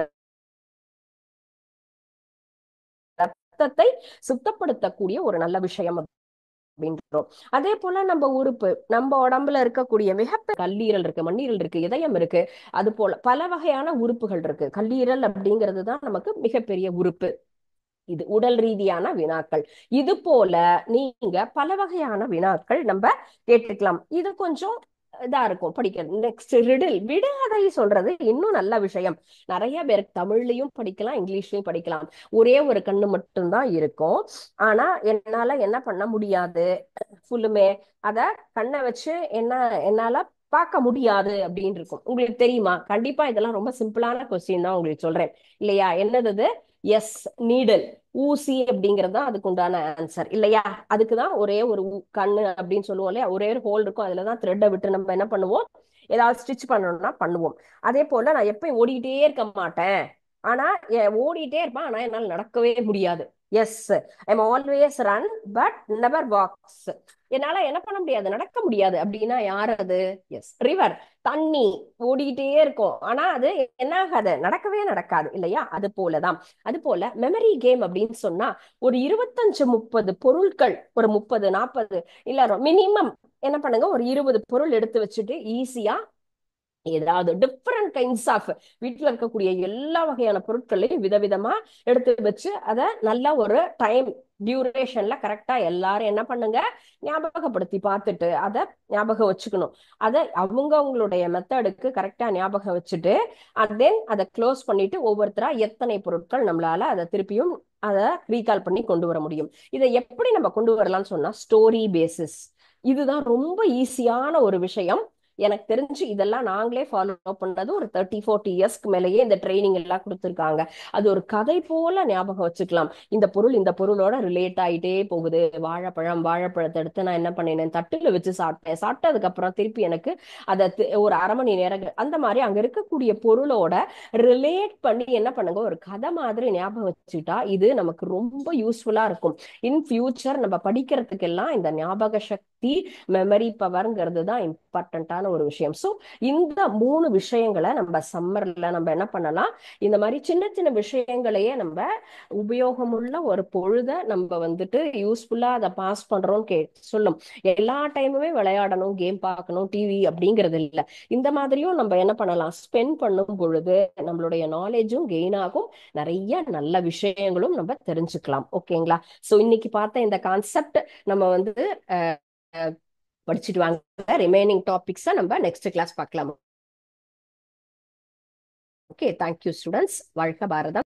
ரத்தத்தை சுத்தப்படுத்தக்கூடிய ஒரு நல்ல விஷயம் அப்படின்றோம். அதே போல நம்ம உறுப்பு, நம்ம உடம்புல இருக்கக்கூடிய மிகப்பெரிய கல்லீரல் இருக்கு, மண்ணீரல் இருக்கு, இதயம் இருக்கு, அது போல பல வகையான உறுப்புகள் இருக்கு. கல்லீரல் அப்படிங்கிறது தான் நமக்கு மிகப்பெரிய உறுப்பு. இது உடல் ரீதியான வினாக்கள். இது போல நீங்க பல வகையான வினாக்கள் நம்ம கேட்டுக்கலாம். இது கொஞ்சம் இதா இருக்கும் படிக்கிறது. நெக்ஸ்ட் ரிடில், விடுகதை சொல்றது இன்னும் நல்ல விஷயம். நிறைய பேருக்கு தமிழ்லயும் படிக்கலாம், இங்கிலீஷ்லயும் படிக்கலாம். ஒரே ஒரு கண்ணு மட்டும்தான் இருக்கும், ஆனா என்னால என்ன பண்ண முடியாது, ஃபுல்லுமே அத கண்ணை வச்சு என்னால பார்க்க முடியாது அப்படின்னு இருக்கும். உங்களுக்கு தெரியுமா, கண்டிப்பா இதெல்லாம் ரொம்ப சிம்பிளான கொஸ்டின் தான் உங்களுக்கு சொல்றேன் இல்லையா. என்னது, எஸ், நீடல், ஊசி அப்படிங்கிறது தான் அதுக்கு உண்டான ஆன்சர் இல்லையா. அதுக்குதான் ஒரே ஒரு கண்ணு அப்படின்னு சொல்லுவோம் இல்லையா, ஒரே ஒரு ஹோல் இருக்கும், அதுலதான் த்ரெட்டை விட்டு நம்ம என்ன பண்ணுவோம், ஏதாவது ஸ்டிச் பண்ணணும்னா பண்ணுவோம். அதே போல நான் எப்பயும் ஓடிட்டே இருக்க மாட்டேன், ஆனா ஓடிட்டே இருப்பேன், ஆனா என்னால் நடக்கவே முடியாது. Yes, I'm always run but never walks. என்னால என்ன பண்ண முடியாது, நடக்க முடியாது அப்படின்னா யார் அது, எஸ், ரிவர், தண்ணி ஓடிக்கிட்டே இருக்கும், ஆனா அது என்ன ஆகாது, நடக்கவே நடக்காது இல்லையா. அது போலதான். அது போல மெமரி கேம் அப்படின்னு சொன்னா ஒரு 25-30 பொருட்கள், ஒரு 30-40 இல்ல மினிமம் என்ன பண்ணுங்க, ஒரு 20 பொருள் எடுத்து வச்சுட்டு ஈஸியா ஏதாவது டிஃப்ரெண்ட் கைண்ட்ஸ் ஆஃப் வீட்டில் இருக்கக்கூடிய எல்லா வகையான பொருட்களையும் விதவிதமா எடுத்து வச்சு அதை நல்ல ஒரு டைம் டியூரேஷன்ல கரெக்டா எல்லாரும் என்ன பண்ணுங்க, ஞாபகப்படுத்தி பார்த்துட்டு அதை ஞாபகம் வச்சுக்கணும். அதை அவங்களுடைய மெத்தடுக்கு கரெக்டா ஞாபகம் வச்சுட்டு தென் அதை க்ளோஸ் பண்ணிட்டு ஒவ்வொருத்தரா எத்தனை பொருட்கள் நம்மளால அதை திருப்பியும் அதை ரீகால் பண்ணி கொண்டு வர முடியும். இதை எப்படி நம்ம கொண்டு வரலாம்னு சொன்னா ஸ்டோரி பேசிஸ். இதுதான் ரொம்ப ஈஸியான ஒரு விஷயம். எனக்கு தெரிஞ்சு இதெல்லாம் நாங்களே ஃபாலோ பண்ணது ஒரு 30-40 இயர்ஸ்க்கு மேலேயே இந்த ட்ரைனிங் எல்லாம் கொடுத்துருக்காங்க. அது ஒரு கதை போல ஞாபகம் வச்சுக்கலாம். இந்த பொருள் இந்த பொருளோட ரிலேட் ஆயிட்டே போகுது. வாழைப்பழத்தை எடுத்து நான் என்ன பண்ணினேன், தட்டுல வச்சு சாப்பிட்டேன். சாப்பிட்டதுக்கு அப்புறம் திருப்பி எனக்கு அதை ஒரு அரை மணி நேரம் அந்த மாதிரி அங்க இருக்கக்கூடிய பொருளோட ரிலேட் பண்ணி என்ன பண்ணுங்க, ஒரு கதை மாதிரி ஞாபகம் வச்சுட்டா இது நமக்கு ரொம்ப யூஸ்ஃபுல்லா இருக்கும். இன் ஃபியூச்சர் நம்ம படிக்கிறதுக்கெல்லாம் இந்த ஞாபக சக்தி, மெமரி பவர்ங்கிறது தான் இம்பார்ட்டன்டான ஒரு விஷயம். ஸோ இந்த 3 விஷயங்களை நம்ம சம்மர்ல நம்ம என்ன பண்ணலாம், இந்த மாதிரி சின்ன சின்ன விஷயங்களையே நம்ம உபயோகமுள்ள ஒரு பொழுத நம்ம வந்துட்டு யூஸ்ஃபுல்லா அதை பாஸ் பண்றோம் சொல்லும். எல்லா டைமுமே விளையாடணும், கேம் பார்க்கணும், டிவி அப்படிங்கிறது இல்லை. இந்த மாதிரியும் நம்ம என்ன பண்ணலாம், ஸ்பெண்ட் பண்ணும் பொழுது நம்மளுடைய நாலேஜும் கெயின் ஆகும், நிறைய நல்ல விஷயங்களும் நம்ம தெரிஞ்சுக்கலாம். ஓகேங்களா? ஸோ இன்னைக்கு பார்த்த இந்த கான்செப்ட் நம்ம வந்து படிச்சுட்டு வாங்க. ரிமைனிங் டாபிக்ஸை நம்ம நெக்ஸ்ட் கிளாஸ் பார்க்கலாம். Okay, thank you students. வாழ்க பாரதம்.